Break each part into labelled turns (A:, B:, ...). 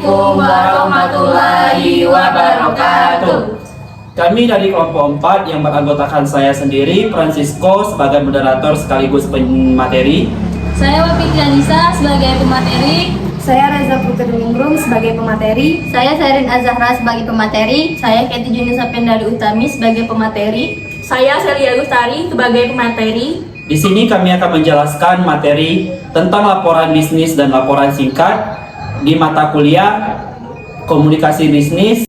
A: Assalamualaikum warahmatullahi wabarakatuh.
B: Kami dari kelompok 4 yang beranggotakan saya sendiri, Francisco sebagai moderator sekaligus pemateri.
C: Saya Wafik Janisa sebagai pemateri.
D: Saya Reza Putri Ningrum sebagai pemateri.
C: Saya Serin Azahra sebagai pemateri. Saya Keti Junisa Pendali Utami sebagai pemateri.
E: Saya Celia Lustari sebagai pemateri.
B: Di sini kami akan menjelaskan materi tentang laporan bisnis dan laporan singkat di mata kuliah Komunikasi Bisnis.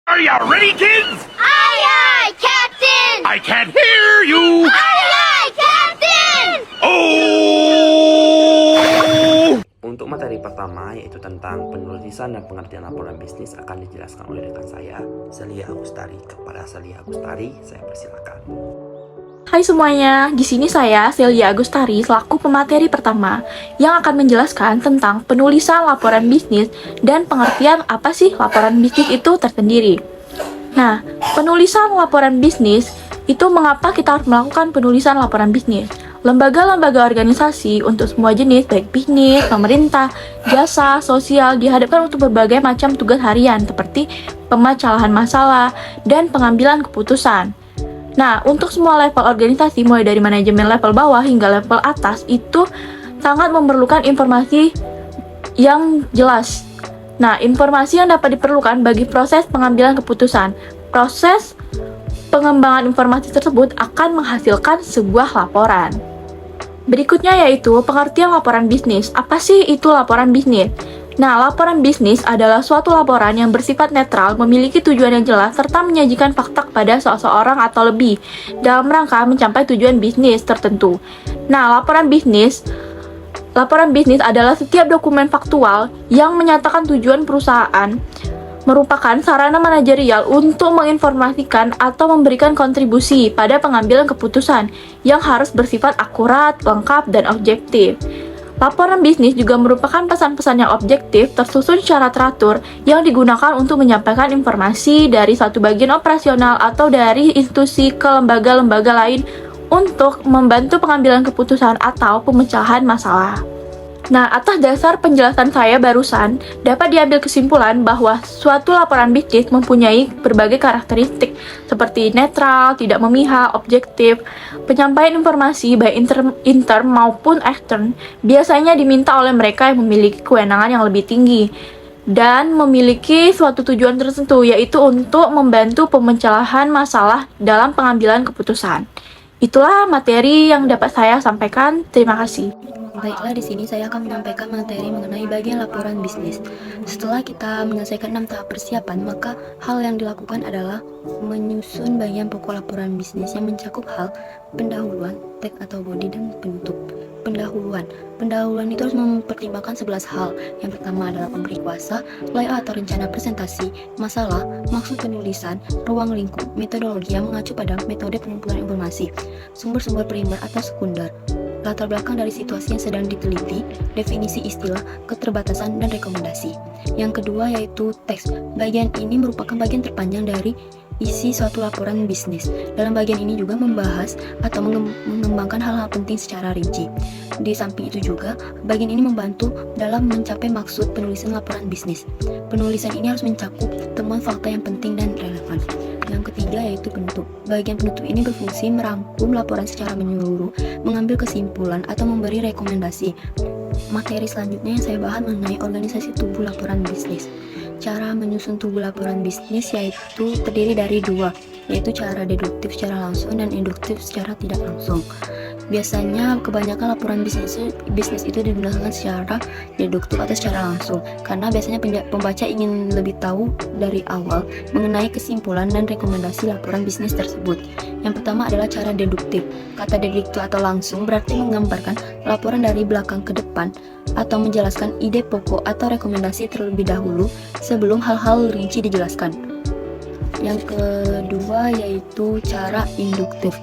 F: Are you ready, kids?
G: Aye, aye, Captain!
F: I can't hear you!
G: Aye, aye, Captain!
F: Oh!
H: Untuk materi pertama yaitu tentang penulisan dan pengertian laporan bisnis akan dijelaskan oleh rekan saya, Celia Agustari. Kepada Celia Agustari, saya persilakan.
E: Hai semuanya, di sini saya Celia Agustari selaku pemateri pertama yang akan menjelaskan tentang penulisan laporan bisnis dan pengertian apa sih laporan bisnis itu tersendiri. Nah, penulisan laporan bisnis itu mengapa kita harus melakukan penulisan laporan bisnis. Lembaga-lembaga organisasi untuk semua jenis baik bisnis, pemerintah, jasa, sosial dihadapkan untuk berbagai macam tugas harian seperti pemecahan masalah dan pengambilan keputusan. Nah, untuk semua level organisasi, mulai dari manajemen level bawah hingga level atas, itu sangat memerlukan informasi yang jelas. Nah, informasi yang dapat diperlukan bagi proses pengambilan keputusan. Proses pengembangan informasi tersebut akan menghasilkan sebuah laporan. Berikutnya yaitu pengertian laporan bisnis. Apa sih itu laporan bisnis? Nah, laporan bisnis adalah suatu laporan yang bersifat netral, memiliki tujuan yang jelas, serta menyajikan fakta kepada seseorang atau lebih dalam rangka mencapai tujuan bisnis tertentu. Nah, laporan bisnis adalah setiap dokumen faktual yang menyatakan tujuan perusahaan, merupakan sarana manajerial untuk menginformasikan atau memberikan kontribusi pada pengambilan keputusan yang harus bersifat akurat, lengkap, dan objektif. Laporan bisnis juga merupakan pesan-pesan yang objektif, tersusun secara teratur, yang digunakan untuk menyampaikan informasi dari satu bagian operasional atau dari institusi ke lembaga-lembaga lain untuk membantu pengambilan keputusan atau pemecahan masalah. Nah, atas dasar penjelasan saya barusan, dapat diambil kesimpulan bahwa suatu laporan bisnis mempunyai berbagai karakteristik seperti netral, tidak memihak, objektif. Penyampaian informasi baik intern maupun extern biasanya diminta oleh mereka yang memiliki kewenangan yang lebih tinggi dan memiliki suatu tujuan tertentu, yaitu untuk membantu pemecahan masalah dalam pengambilan keputusan. Itulah materi yang dapat saya sampaikan. Terima kasih.
I: Baiklah, di sini saya akan menyampaikan materi mengenai bagian laporan bisnis. Setelah kita menyelesaikan 6 tahap persiapan, maka hal yang dilakukan adalah menyusun bagian pokok laporan bisnis yang mencakup hal pendahuluan, tag atau body, dan penutup. Pendahuluan itu harus mempertimbangkan 11 hal. Yang pertama adalah pemberi kuasa, layout atau rencana presentasi, masalah, maksud penulisan, ruang lingkup, metodologi yang mengacu pada metode pengumpulan informasi, sumber-sumber primer atau sekunder, latar belakang dari situasi yang sedang diteliti, definisi istilah, keterbatasan, dan rekomendasi. Yang kedua yaitu teks. Bagian ini merupakan bagian terpanjang dari isi suatu laporan bisnis. Dalam bagian ini juga membahas atau mengembangkan hal-hal penting secara rinci. Di samping itu juga, bagian ini membantu dalam mencapai maksud penulisan laporan bisnis. Penulisan ini harus mencakup temuan fakta yang penting dan relevan. Yang ketiga yaitu penutup. Bagian penutup ini berfungsi merangkum laporan secara menyeluruh, mengambil kesimpulan atau memberi rekomendasi. Materi selanjutnya yang saya bahas mengenai organisasi tubuh laporan bisnis. Cara menyusun tubuh laporan bisnis yaitu terdiri dari dua, yaitu cara deduktif secara langsung dan induktif secara tidak langsung. Biasanya kebanyakan laporan bisnis itu digunakan secara deduktif atau secara langsung, karena biasanya pembaca ingin lebih tahu dari awal mengenai kesimpulan dan rekomendasi laporan bisnis tersebut. Yang pertama adalah cara deduktif. Kata deduktif atau langsung berarti menggambarkan laporan dari belakang ke depan atau menjelaskan ide pokok atau rekomendasi terlebih dahulu sebelum hal-hal rinci dijelaskan. Yang kedua yaitu cara induktif.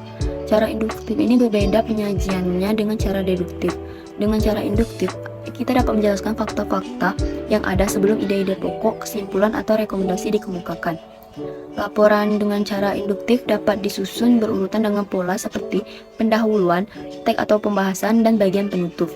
I: Cara induktif ini berbeda penyajiannya dengan cara deduktif. Dengan cara induktif, kita dapat menjelaskan fakta-fakta yang ada sebelum ide-ide pokok, kesimpulan, atau rekomendasi dikemukakan. Laporan dengan cara induktif dapat disusun berurutan dengan pola seperti pendahuluan, tag atau pembahasan, dan bagian penutup.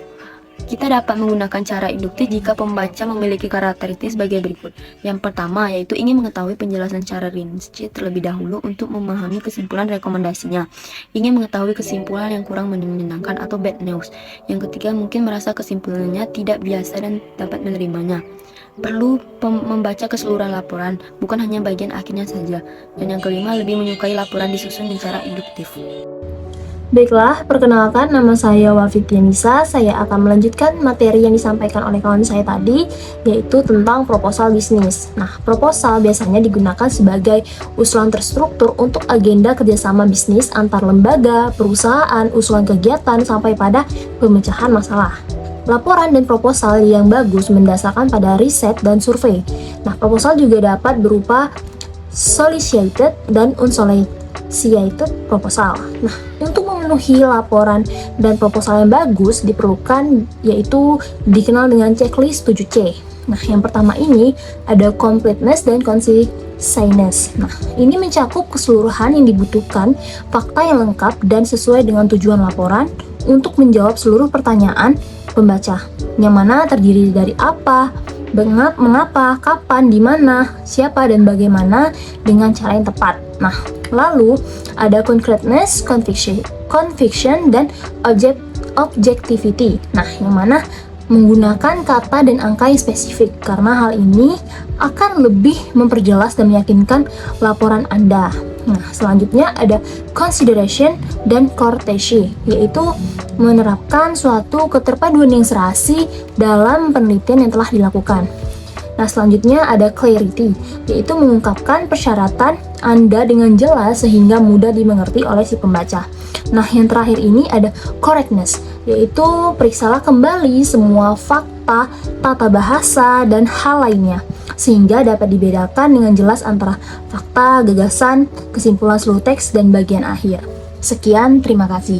I: Kita dapat menggunakan cara induktif jika pembaca memiliki karakteristik sebagai berikut. Yang pertama yaitu ingin mengetahui penjelasan cara rinci terlebih dahulu untuk memahami kesimpulan rekomendasinya. Ingin mengetahui kesimpulan yang kurang menyenangkan atau bad news. Yang ketiga mungkin merasa kesimpulannya tidak biasa dan dapat menerimanya. Perlu membaca keseluruhan laporan, bukan hanya bagian akhirnya saja. Dan yang kelima lebih menyukai laporan disusun dengan cara induktif.
J: Baiklah, perkenalkan nama saya Wafitrianisa. Saya akan melanjutkan materi yang disampaikan oleh kawan saya tadi, yaitu tentang proposal bisnis. Nah, proposal biasanya digunakan sebagai usulan terstruktur untuk agenda kerjasama bisnis antar lembaga, perusahaan, usulan kegiatan, sampai pada pemecahan masalah. Laporan dan proposal yang bagus mendasarkan pada riset dan survei. Nah, proposal juga dapat berupa solicited dan unsolicited proposal. Nah, untuk memenuhi laporan dan proposal yang bagus diperlukan yaitu dikenal dengan checklist 7C. Nah, yang pertama ini ada completeness dan conciseness. Nah, ini mencakup keseluruhan yang dibutuhkan, fakta yang lengkap dan sesuai dengan tujuan laporan untuk menjawab seluruh pertanyaan pembaca, yang mana terdiri dari apa, mengapa, kapan, di mana, siapa, dan bagaimana dengan cara yang tepat. Nah, lalu ada concreteness, conviction, dan objectivity. Nah, yang mana menggunakan kata dan angka yang spesifik, karena hal ini akan lebih memperjelas dan meyakinkan laporan Anda. Nah, selanjutnya ada consideration dan courtesy, yaitu menerapkan suatu keterpaduan yang serasi dalam penelitian yang telah dilakukan. Nah, selanjutnya ada clarity, yaitu mengungkapkan persyaratan Anda dengan jelas sehingga mudah dimengerti oleh si pembaca. Nah, yang terakhir ini ada correctness, yaitu periksalah kembali semua fakta, tata bahasa, dan hal lainnya, sehingga dapat dibedakan dengan jelas antara fakta, gagasan, kesimpulan seluruh teks, dan bagian akhir. Sekian, terima kasih.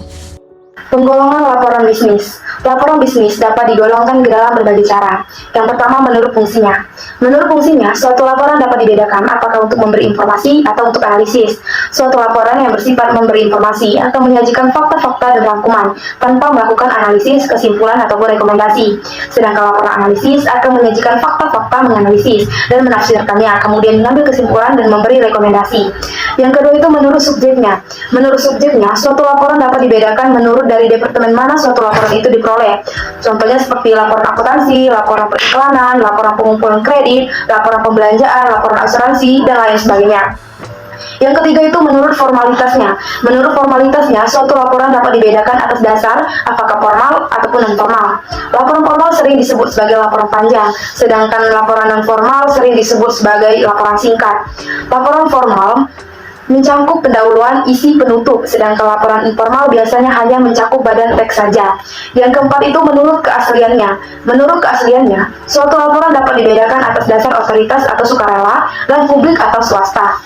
D: Penggolongan laporan bisnis. Laporan bisnis dapat digolongkan ke dalam berbagai cara. Yang pertama, menurut fungsinya. Menurut fungsinya, suatu laporan dapat dibedakan apakah untuk memberi informasi atau untuk analisis. Suatu laporan yang bersifat memberi informasi akan menyajikan fakta-fakta dan rangkuman tanpa melakukan analisis, kesimpulan, ataupun rekomendasi. Sedangkan laporan analisis akan menyajikan fakta-fakta, menganalisis, dan menafsirkannya, kemudian mengambil kesimpulan dan memberi rekomendasi. Yang kedua itu menurut subjeknya. Menurut subjeknya, suatu laporan dapat dibedakan menurut dari departemen mana suatu laporan itu diperoleh. Contohnya seperti laporan akuntansi, laporan periklanan, laporan pengumpulan kredit, laporan pembelanjaan, laporan asuransi, dan lain sebagainya. Yang ketiga itu menurut formalitasnya. Menurut formalitasnya, suatu laporan dapat dibedakan atas dasar apakah formal ataupun non-formal. Laporan formal sering disebut sebagai laporan panjang, sedangkan laporan non-formal sering disebut sebagai laporan singkat. Laporan formal mencakup pendahuluan, isi, penutup, sedangkan laporan informal biasanya hanya mencakup badan teks saja. Yang keempat itu menurut keasliannya. Menurut keasliannya, suatu laporan dapat dibedakan atas dasar otoritas atau sukarela dan publik atau swasta.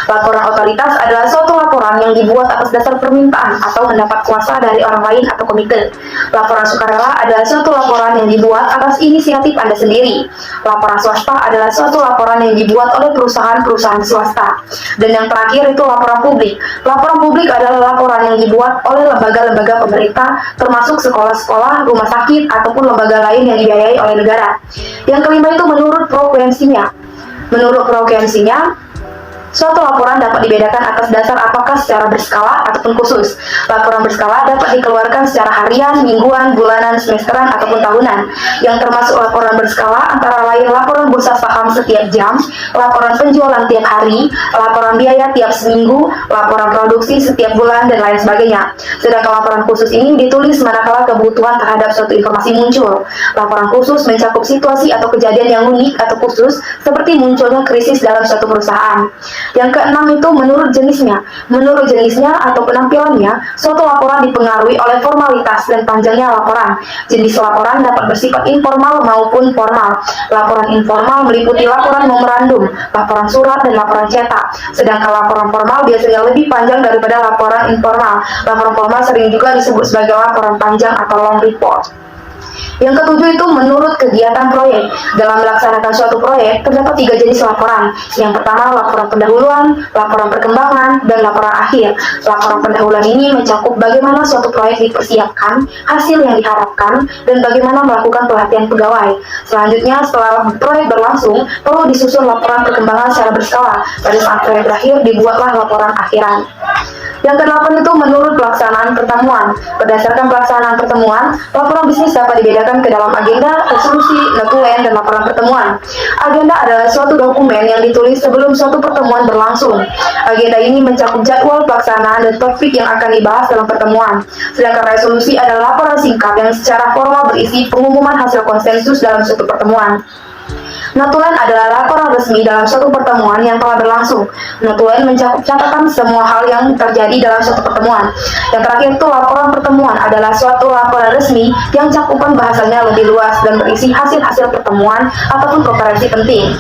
D: Laporan otoritas adalah suatu laporan yang dibuat atas dasar permintaan atau mendapat kuasa dari orang lain atau komite. Laporan sukarela adalah suatu laporan yang dibuat atas inisiatif Anda sendiri. Laporan swasta adalah suatu laporan yang dibuat oleh perusahaan-perusahaan swasta. Dan yang terakhir itu laporan publik. Laporan publik adalah laporan yang dibuat oleh lembaga-lembaga pemerintah, termasuk sekolah-sekolah, rumah sakit, ataupun lembaga lain yang dibiayai oleh negara. Yang kelima itu menurut frekuensinya. Menurut frekuensinya, suatu laporan dapat dibedakan atas dasar apakah secara berskala ataupun khusus. Laporan berskala dapat dikeluarkan secara harian, mingguan, bulanan, semesteran, ataupun tahunan. Yang termasuk laporan berskala antara lain laporan bursa saham setiap jam, laporan penjualan tiap hari, laporan biaya tiap seminggu, laporan produksi setiap bulan, dan lain sebagainya. Sedangkan laporan khusus ini ditulis manakala kebutuhan terhadap suatu informasi muncul. Laporan khusus mencakup situasi atau kejadian yang unik atau khusus, seperti munculnya krisis dalam suatu perusahaan. Yang keenam itu menurut jenisnya. Menurut jenisnya atau penampilannya, suatu laporan dipengaruhi oleh formalitas dan panjangnya laporan. Jenis laporan dapat bersifat informal maupun formal. Laporan informal meliputi laporan memorandum, laporan surat, dan laporan cetak. Sedangkan laporan formal biasanya lebih panjang daripada laporan informal. Laporan formal sering juga disebut sebagai laporan panjang atau long report. Yang ketujuh itu menurut kegiatan proyek. Dalam melaksanakan suatu proyek, terdapat 3 jenis laporan. Yang pertama, laporan pendahuluan, laporan perkembangan, dan laporan akhir. Laporan pendahuluan ini mencakup bagaimana suatu proyek dipersiapkan, hasil yang diharapkan, dan bagaimana melakukan pelatihan pegawai. Selanjutnya, setelah proyek berlangsung, perlu disusun laporan perkembangan secara berskala. Pada saat proyek berakhir, dibuatlah laporan akhiran. Yang ke-8 itu menurut pelaksanaan pertemuan. Berdasarkan pelaksanaan pertemuan, laporan bisnis dapat dibedakan ke dalam agenda, resolusi, notulen, dan laporan pertemuan. Agenda adalah suatu dokumen yang ditulis sebelum suatu pertemuan berlangsung. Agenda ini mencakup jadwal pelaksanaan dan topik yang akan dibahas dalam pertemuan. Sedangkan resolusi adalah laporan singkat yang secara formal berisi pengumuman hasil konsensus dalam suatu pertemuan. Notulen adalah laporan resmi dalam suatu pertemuan yang telah berlangsung. Notulen mencakup catatan semua hal yang terjadi dalam suatu pertemuan. Yang terakhir itu laporan pertemuan adalah suatu laporan resmi yang cakupan bahasanya lebih luas dan berisi hasil-hasil pertemuan ataupun konferensi penting.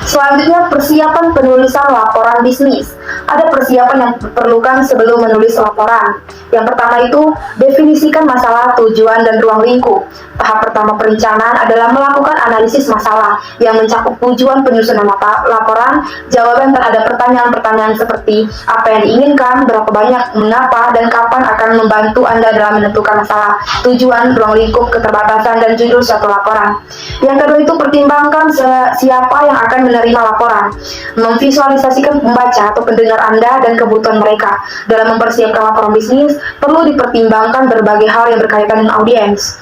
D: Selanjutnya, persiapan penulisan laporan bisnis. Ada persiapan yang diperlukan sebelum menulis laporan. Yang pertama itu, definisikan masalah, tujuan, dan ruang lingkup. Tahap pertama perencanaan adalah melakukan analisis masalah yang mencakup tujuan penyusunan laporan, jawaban terhadap pertanyaan-pertanyaan seperti apa yang diinginkan, berapa banyak, mengapa, dan kapan akan membantu Anda dalam menentukan masalah, tujuan, ruang lingkup, keterbatasan, dan judul suatu laporan. Yang kedua itu, pertimbangkan siapa yang akan menerima laporan. Memvisualisasikan pembaca atau pendengar Anda dan kebutuhan mereka. Dalam mempersiapkan laporan bisnis, perlu dipertimbangkan berbagai hal yang berkaitan dengan audiens.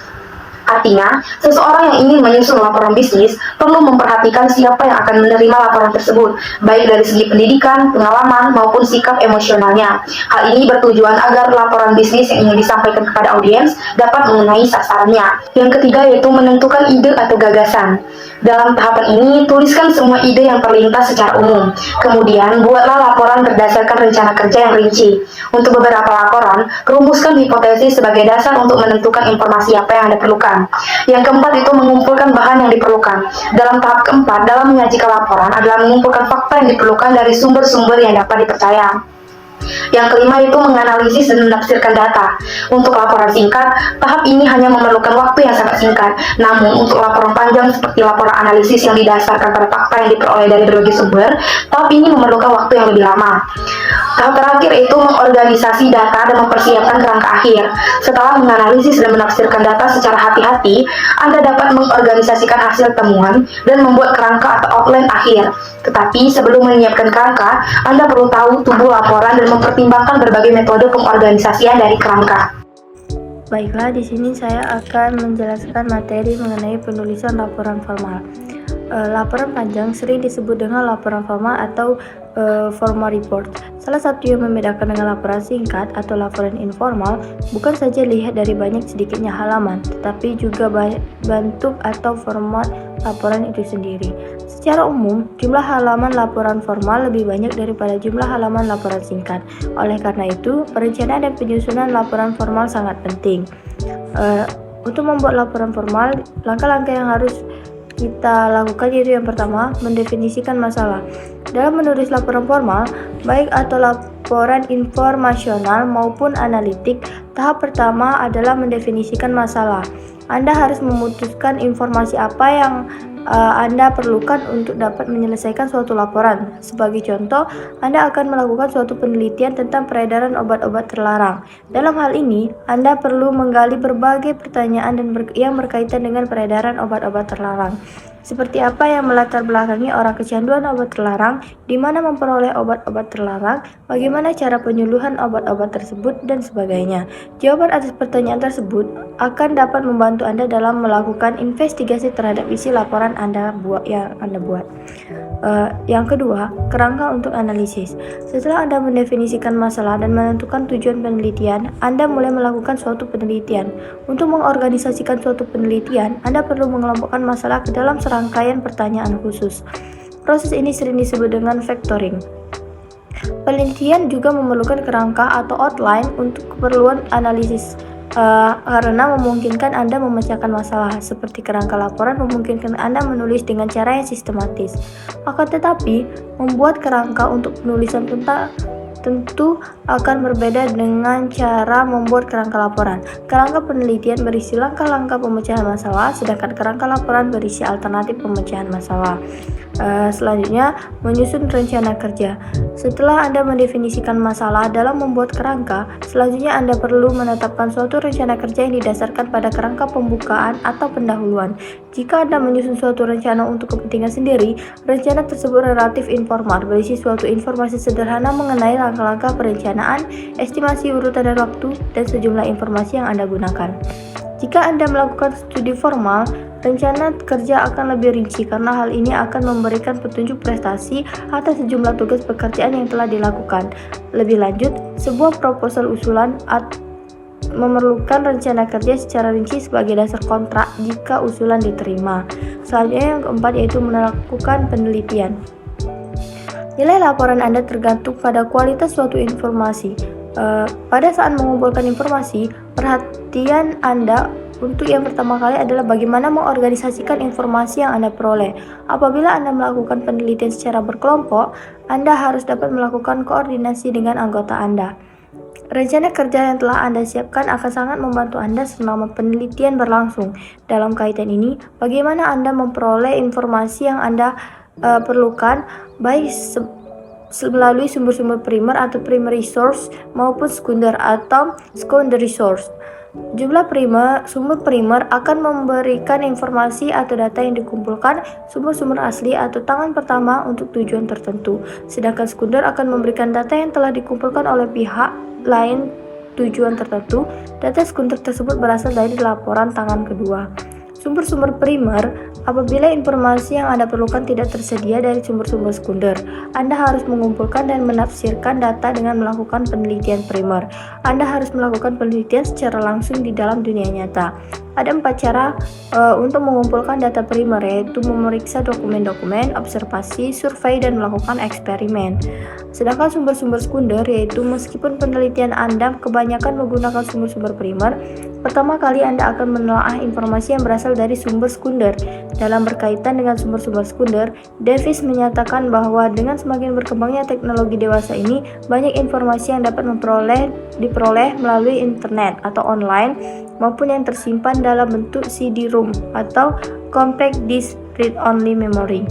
D: Artinya, seseorang yang ingin menyusun laporan bisnis perlu memperhatikan siapa yang akan menerima laporan tersebut, baik dari segi pendidikan, pengalaman, maupun sikap emosionalnya. Hal ini bertujuan agar laporan bisnis yang ingin disampaikan kepada audiens dapat mengenai sasarannya. Yang ketiga yaitu menentukan ide atau gagasan. Dalam tahapan ini, tuliskan semua ide yang terlintas secara umum. Kemudian, buatlah laporan berdasarkan rencana kerja yang rinci. Untuk beberapa laporan, rumuskan hipotesis sebagai dasar untuk menentukan informasi apa yang Anda perlukan. Yang keempat itu mengumpulkan bahan yang diperlukan. Dalam tahap keempat, dalam menyajikan laporan adalah mengumpulkan fakta yang diperlukan dari sumber-sumber yang dapat dipercaya. Yang kelima itu menganalisis dan menafsirkan data. Untuk laporan singkat, tahap ini hanya memerlukan waktu yang sangat singkat. Namun, untuk laporan panjang seperti laporan analisis yang didasarkan pada fakta yang diperoleh dari berbagai sumber, tahap ini memerlukan waktu yang lebih lama. Tahap terakhir itu mengorganisasi data dan mempersiapkan kerangka akhir. Setelah menganalisis dan menafsirkan data secara hati-hati, Anda dapat mengorganisasikan hasil temuan dan membuat kerangka atau outline akhir. Tetapi sebelum menyiapkan kerangka, Anda perlu tahu tubuh laporan dan mempertimbangkan berbagai metode pengorganisasian dari kerangka.
J: Baiklah, di sini saya akan menjelaskan materi mengenai penulisan laporan formal. Laporan panjang sering disebut dengan laporan formal atau formal report. Salah satu yang membedakan dengan laporan singkat atau laporan informal bukan saja lihat dari banyak sedikitnya halaman, tetapi juga bentuk atau format laporan itu sendiri. Secara umum, jumlah halaman laporan formal lebih banyak daripada jumlah halaman laporan singkat. Oleh karena itu, perencanaan dan penyusunan laporan formal sangat penting. Untuk membuat laporan formal, langkah-langkah yang harus kita lakukan yaitu yang pertama, mendefinisikan masalah. Dalam menulis laporan formal, baik atau laporan informasional maupun analitik, tahap pertama adalah mendefinisikan masalah. Anda harus memutuskan informasi apa yang Anda perlukan untuk dapat menyelesaikan suatu laporan. Sebagai contoh, Anda akan melakukan suatu penelitian tentang peredaran obat-obat terlarang. Dalam hal ini, Anda perlu menggali berbagai pertanyaan yang berkaitan dengan peredaran obat-obat terlarang. Seperti apa yang melatar belakangi orang kecanduan obat terlarang, di mana memperoleh obat-obat terlarang, bagaimana cara penyuluhan obat-obat tersebut, dan sebagainya. Jawaban atas pertanyaan tersebut akan dapat membantu Anda dalam melakukan investigasi terhadap isi laporan yang Anda buat. Yang kedua, kerangka untuk analisis. Setelah Anda mendefinisikan masalah dan menentukan tujuan penelitian, Anda mulai melakukan suatu penelitian. Untuk mengorganisasikan suatu penelitian, Anda perlu mengelompokkan masalah ke dalam serangkaian pertanyaan khusus. Proses ini sering disebut dengan factoring. Penelitian juga memerlukan kerangka atau outline untuk keperluan analisis. Karena memungkinkan Anda memecahkan masalah, seperti kerangka laporan memungkinkan Anda menulis dengan cara yang sistematis. Akan tetapi, membuat kerangka untuk penulisan tentang
K: tentu akan berbeda dengan cara membuat kerangka laporan. Kerangka penelitian berisi langkah-langkah pemecahan masalah, sedangkan kerangka laporan berisi alternatif pemecahan masalah. Selanjutnya, menyusun rencana kerja. Setelah Anda mendefinisikan masalah dalam membuat kerangka, selanjutnya Anda perlu menetapkan suatu rencana kerja yang didasarkan pada kerangka pembukaan atau pendahuluan. Jika Anda menyusun suatu rencana untuk kepentingan sendiri, rencana tersebut relatif informal, berisi suatu informasi sederhana mengenai langkah-langkah perencanaan, estimasi urutan dan waktu, dan sejumlah informasi yang Anda gunakan. Jika Anda melakukan studi formal, rencana kerja akan lebih rinci karena hal ini akan memberikan petunjuk prestasi atas sejumlah tugas pekerjaan yang telah dilakukan. Lebih lanjut, sebuah proposal usulan memerlukan rencana kerja secara rinci sebagai dasar kontrak jika usulan diterima. Selanjutnya yang keempat yaitu melakukan penelitian. Nilai laporan Anda tergantung pada kualitas suatu informasi. Pada saat mengumpulkan informasi, perhatian Anda untuk yang pertama kali adalah bagaimana mengorganisasikan informasi yang Anda peroleh. Apabila Anda melakukan penelitian secara berkelompok, Anda harus dapat melakukan koordinasi dengan anggota Anda. Rencana kerja yang telah Anda siapkan akan sangat membantu Anda selama penelitian berlangsung. Dalam kaitan ini, bagaimana Anda memperoleh informasi yang Anda perlukan, baik melalui sumber-sumber primer atau primary source maupun sekunder atau secondary source. Jumlah sumber primer akan memberikan informasi atau data yang dikumpulkan sumber-sumber asli atau tangan pertama untuk tujuan tertentu. Sedangkan sekunder akan memberikan data yang telah dikumpulkan oleh pihak lain tujuan tertentu. Data sekunder tersebut berasal dari laporan tangan kedua. Sumber-sumber primer, apabila informasi yang Anda perlukan tidak tersedia dari sumber-sumber sekunder, Anda harus mengumpulkan dan menafsirkan data dengan melakukan penelitian primer. Anda harus melakukan penelitian secara langsung di dalam dunia nyata. Ada 4 cara untuk mengumpulkan data primer, yaitu memeriksa dokumen-dokumen, observasi, survei, dan melakukan eksperimen. Sedangkan sumber-sumber sekunder, yaitu meskipun penelitian Anda kebanyakan menggunakan sumber-sumber primer, pertama kali Anda akan menelaah informasi yang berasal dari sumber sekunder. Dalam berkaitan dengan sumber-sumber sekunder, Davis menyatakan bahwa dengan semakin berkembangnya teknologi dewasa ini, banyak informasi yang dapat diperoleh melalui internet atau online maupun yang tersimpan dalam bentuk CD-ROM atau Compact Disc Read-Only Memory.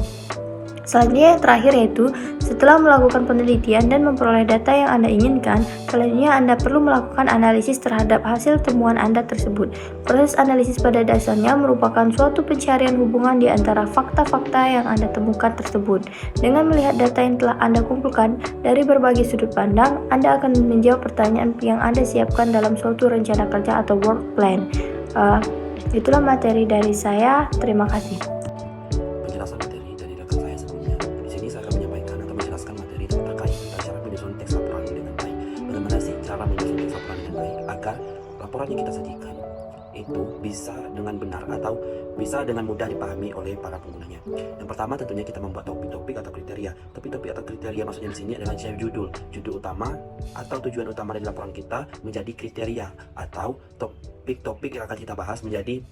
K: Selanjutnya yang terakhir yaitu setelah melakukan penelitian dan memperoleh data yang Anda inginkan, selanjutnya Anda perlu melakukan analisis terhadap hasil temuan Anda tersebut. Proses analisis pada dasarnya merupakan suatu pencarian hubungan di antara fakta-fakta yang Anda temukan tersebut. Dengan melihat data yang telah Anda kumpulkan dari berbagai sudut pandang, Anda akan menjawab pertanyaan yang Anda siapkan dalam suatu rencana kerja atau work plan. Itulah materi dari saya. Terima kasih.
H: Penjelasan materi dari rekan saya sebelumnya. Di sini saya akan menyampaikan atau menjelaskan materi terkait tentang cara menyusun teks laporan dengan baik. Bagaimana sih cara menyusun teks laporan dengan baik agar laporan yang kita sajikan itu bisa dengan benar atau bisa dengan mudah dipahami oleh para penggunanya. Yang pertama tentunya kita membuat topik-topik atau kriteria. Topik-topik atau kriteria maksudnya di sini adalah judul utama atau tujuan utama dari laporan kita menjadi kriteria atau topik-topik yang akan kita bahas menjadi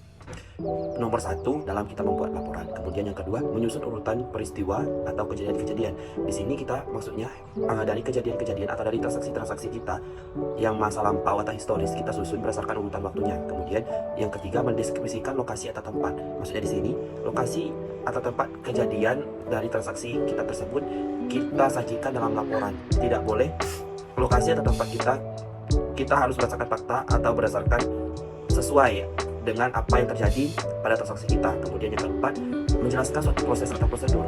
H: nomor 1 dalam kita membuat laporan. Kemudian yang kedua, menyusun urutan peristiwa atau kejadian-kejadian. Di sini kita maksudnya dari kejadian-kejadian atau dari transaksi-transaksi kita yang masa lampau atau historis kita susun berdasarkan urutan waktunya. Kemudian yang ketiga, mendeskripsikan lokasi atau tempat. Maksudnya di sini lokasi atau tempat kejadian dari transaksi kita tersebut kita sajikan dalam laporan. Tidak boleh lokasi atau tempat kita harus berdasarkan fakta atau berdasarkan sesuai dengan apa yang terjadi pada transaksi kita. Kemudian yang keempat, menjelaskan suatu proses atau prosedur.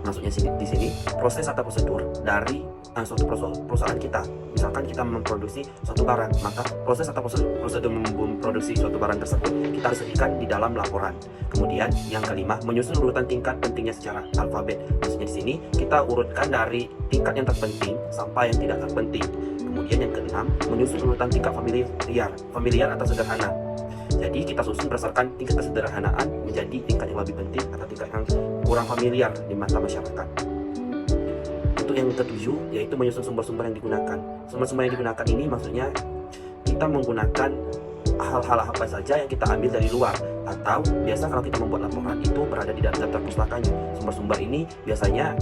H: Maksudnya di sini proses atau prosedur dari suatu perusahaan kita. Misalkan kita memproduksi suatu barang, maka proses atau prosedur memproduksi suatu barang tersebut kita harus sediakan di dalam laporan. Kemudian yang kelima, menyusun urutan tingkat pentingnya secara alfabet. Maksudnya di sini kita urutkan dari tingkat yang terpenting sampai yang tidak terpenting. Kemudian yang keenam, menyusun urutan tingkat familiar atau sederhana. Jadi kita susun berdasarkan tingkat kesederhanaan menjadi tingkat yang lebih penting atau tingkat yang kurang familiar di mata masyarakat. Untuk yang ketujuh, yaitu menyusun sumber-sumber yang digunakan. Sumber-sumber yang digunakan ini maksudnya kita menggunakan hal-hal apa saja yang kita ambil dari luar, atau biasa kalau kita membuat laporan itu berada di dalam daftar pustakanya. Sumber-sumber ini biasanya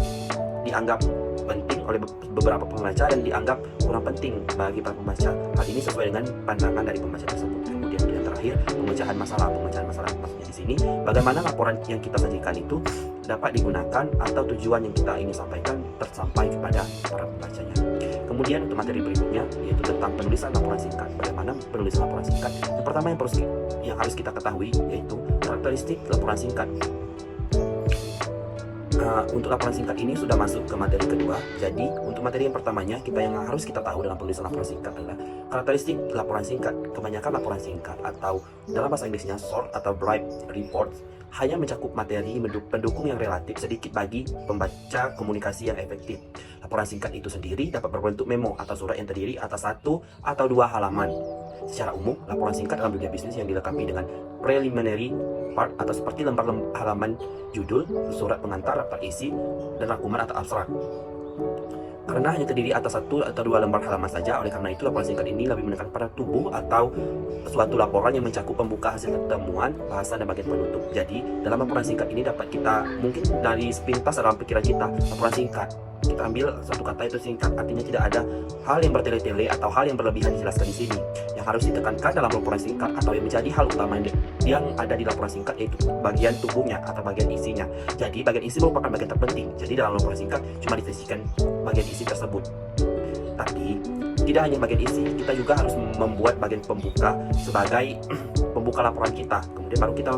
H: dianggap penting oleh beberapa pembaca dan dianggap kurang penting bagi para pembaca. Hal ini sesuai dengan pandangan dari pembaca tersebut. Kemudian yang terakhir, pemecahan masalah. Pemecahan masalah maksudnya di sini bagaimana laporan yang kita sajikan itu dapat digunakan atau tujuan yang kita ingin sampaikan tersampai kepada para pembacanya. Kemudian untuk materi berikutnya yaitu tentang penulisan laporan singkat. Bagaimana penulisan laporan singkat? Yang pertama yang harus kita ketahui yaitu karakteristik laporan singkat. Untuk laporan singkat ini sudah masuk ke materi kedua. Jadi untuk materi yang pertamanya yang harus kita tahu dalam penulisan laporan singkat adalah karakteristik laporan singkat. Kebanyakan laporan singkat atau dalam bahasa Inggrisnya short atau brief reports hanya mencakup materi pendukung yang relatif sedikit bagi pembaca komunikasi yang efektif. Laporan singkat itu sendiri dapat berbentuk memo atau surat yang terdiri atas 1 atau 2 halaman. Secara umum, laporan singkat dalam dunia bisnis yang dilengkapi dengan preliminary part atau seperti lembar halaman judul, surat pengantar, daftar isi, dan rangkuman atau abstrak. Karena hanya terdiri atas 1 atau 2 lembar halaman saja, oleh karena itu laporan singkat ini lebih menekan pada tubuh atau suatu laporan yang mencakup pembuka hasil temuan, bahasan, dan bagian penutup. Jadi, dalam laporan singkat ini dapat kita, mungkin dari sepintas dalam pikiran kita, laporan singkat. Kita ambil satu kata itu singkat, artinya tidak ada hal yang bertele-tele atau hal yang berlebihan dijelaskan di sini. Yang harus ditekankan dalam laporan singkat atau yang menjadi hal utama yang ada di laporan singkat yaitu bagian tubuhnya atau bagian isinya. Jadi bagian isi merupakan bagian terpenting. Jadi dalam laporan singkat cuma disajikan bagian isi tersebut. Tapi tidak hanya bagian isi, kita juga harus membuat bagian pembuka sebagai pembuka laporan kita. Kemudian baru kita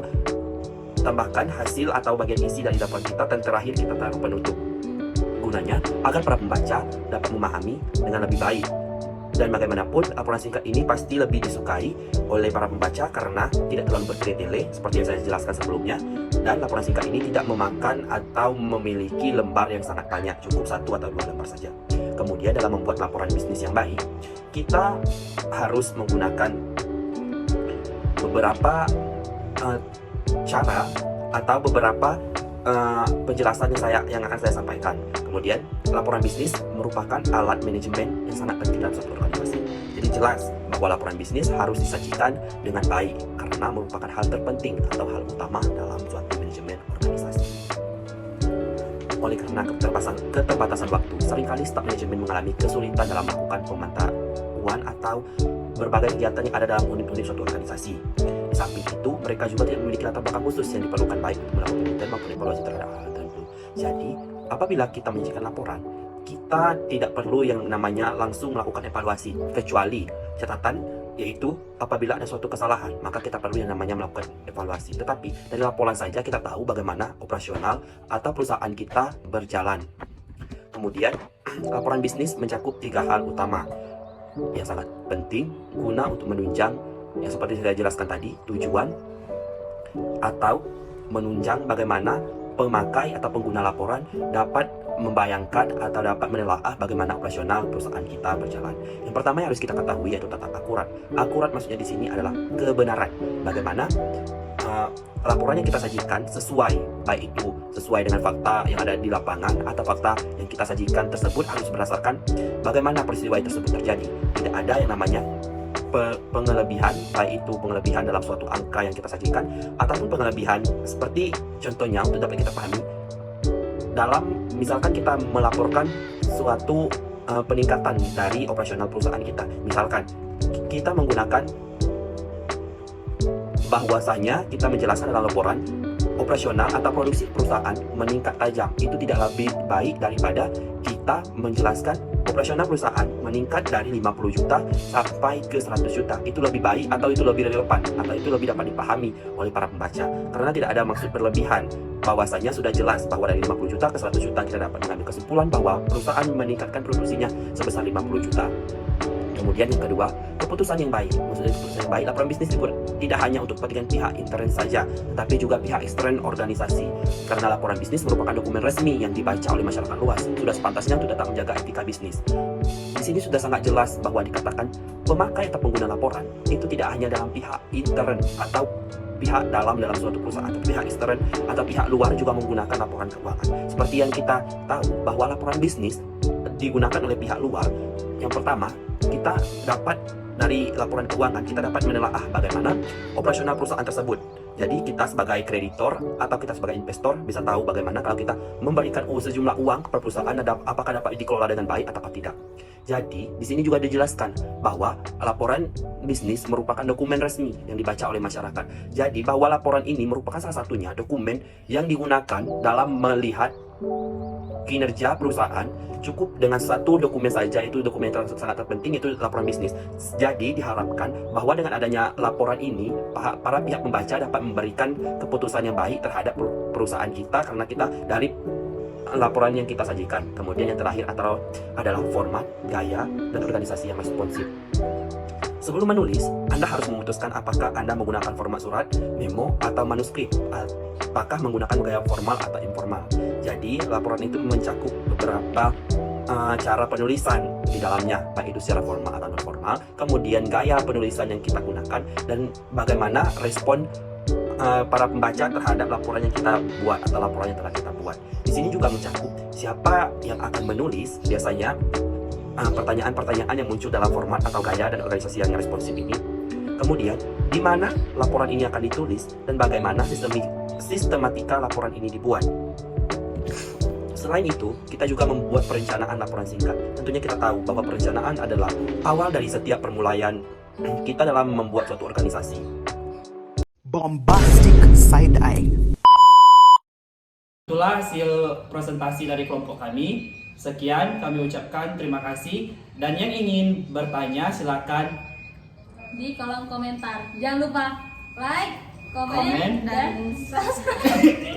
H: tambahkan hasil atau bagian isi dari laporan kita dan terakhir kita taruh penutup. Gunanya agar para pembaca dapat memahami dengan lebih baik. Dan bagaimanapun laporan singkat ini pasti lebih disukai oleh para pembaca karena tidak terlalu bertele-tele seperti yang saya jelaskan sebelumnya, dan laporan singkat ini tidak memakan atau memiliki lembar yang sangat banyak, cukup 1 atau 2 lembar saja. Kemudian dalam membuat laporan bisnis yang baik, kita harus menggunakan beberapa cara atau beberapa penjelasan yang akan saya sampaikan. Kemudian, laporan bisnis merupakan alat manajemen yang sangat penting dalam suatu organisasi. Jadi jelas bahwa laporan bisnis harus disajikan dengan baik karena merupakan hal terpenting atau hal utama dalam suatu manajemen organisasi. Oleh karena keterbatasan waktu, seringkali staf manajemen mengalami kesulitan dalam melakukan pemantauan atau berbagai kegiatan yang ada dalam unit-unit suatu organisasi. Di samping itu, mereka juga tidak memiliki latar belakang khusus yang diperlukan baik untuk melakukan penelitian maupun evaluasi terhadap hal tertentu. Jadi, apabila kita menyajikan laporan, kita tidak perlu yang namanya langsung melakukan evaluasi, kecuali catatan yaitu apabila ada suatu kesalahan, maka kita perlu yang namanya melakukan evaluasi. Tetapi dari laporan saja kita tahu bagaimana operasional atau perusahaan kita berjalan. Kemudian, laporan bisnis mencakup 3 hal utama yang sangat penting guna untuk menunjang yang seperti saya jelaskan tadi, tujuan atau menunjang bagaimana pemakai atau pengguna laporan dapat membayangkan atau dapat menelaah bagaimana operasional perusahaan kita berjalan. Yang pertama yang harus kita ketahui yaitu tentang akurat. Akurat maksudnya di sini adalah kebenaran. Bagaimana laporan yang kita sajikan sesuai, baik itu sesuai dengan fakta yang ada di lapangan atau fakta yang kita sajikan tersebut harus berdasarkan bagaimana peristiwa tersebut terjadi. Tidak ada yang namanya pengelebihan, baik itu pengelebihan dalam suatu angka yang kita sajikan ataupun pengelebihan seperti contohnya untuk dapat kita pahami dalam misalkan kita melaporkan suatu peningkatan dari operasional perusahaan kita. Misalkan kita menggunakan bahwasanya kita menjelaskan dalam laporan operasional atau produksi perusahaan meningkat tajam, itu tidak lebih baik daripada kita menjelaskan operasional perusahaan meningkat dari 50 juta sampai ke 100 juta. Itu lebih baik atau itu lebih relevan atau itu lebih dapat dipahami oleh para pembaca karena tidak ada maksud berlebihan. Bahwasanya sudah jelas bahwa dari 50 juta ke 100 juta kita dapat mengambil kesimpulan bahwa perusahaan meningkatkan produksinya sebesar 50 juta. Kemudian yang kedua, keputusan yang baik. Maksudnya keputusan yang baik, laporan bisnis tidak hanya untuk kepentingan pihak intern saja, tetapi juga pihak ekstern organisasi. Karena laporan bisnis merupakan dokumen resmi yang dibaca oleh masyarakat luas, sudah sepantasnya untuk datang menjaga etika bisnis. Di sini sudah sangat jelas bahwa dikatakan pemakai atau pengguna laporan itu tidak hanya dalam pihak intern atau pihak dalam suatu perusahaan, atau pihak ekstern atau pihak luar juga menggunakan laporan keuangan. Seperti yang kita tahu bahwa laporan bisnis digunakan oleh pihak luar. Yang pertama, kita dapat dari laporan keuangan kita dapat menelaah bagaimana operasional perusahaan tersebut. Jadi kita sebagai kreditor atau kita sebagai investor bisa tahu bagaimana kalau kita memberikan sejumlah uang ke perusahaan, apakah dapat dikelola dengan baik atau tidak. Jadi di sini juga dijelaskan bahwa laporan bisnis merupakan dokumen resmi yang dibaca oleh masyarakat. Jadi bahwa laporan ini merupakan salah satunya dokumen yang digunakan dalam melihat kinerja perusahaan. Cukup dengan satu dokumen saja, itu dokumen yang sangat terpenting, itu laporan bisnis. Jadi diharapkan bahwa dengan adanya laporan ini, para pihak pembaca dapat memberikan keputusan yang baik terhadap perusahaan kita, karena kita dari laporan yang kita sajikan. Kemudian yang terakhir adalah format, gaya, dan organisasi yang responsif. Sebelum menulis, Anda harus memutuskan apakah Anda menggunakan format surat, memo, atau manuskrip, apakah menggunakan gaya formal atau informal. Jadi, laporan itu mencakup beberapa cara penulisan di dalamnya, baik itu secara formal atau non formal, kemudian gaya penulisan yang kita gunakan, dan bagaimana respon para pembaca terhadap laporan yang kita buat atau laporan yang telah kita buat. Di sini juga mencakup siapa yang akan menulis, biasanya pertanyaan-pertanyaan yang muncul dalam format atau gaya dan organisasi yang responsif ini. Kemudian, di mana laporan ini akan ditulis dan bagaimana sistematika laporan ini dibuat. Selain itu, kita juga membuat perencanaan laporan singkat. Tentunya kita tahu bahwa perencanaan adalah awal dari setiap permulaan kita dalam membuat suatu organisasi.
L: Bombastic side eye.
B: Itulah hasil presentasi dari kelompok kami. Sekian kami ucapkan terima kasih, dan yang ingin bertanya silakan
C: Di kolom komentar. Jangan lupa like,
B: komen
C: dan subscribe.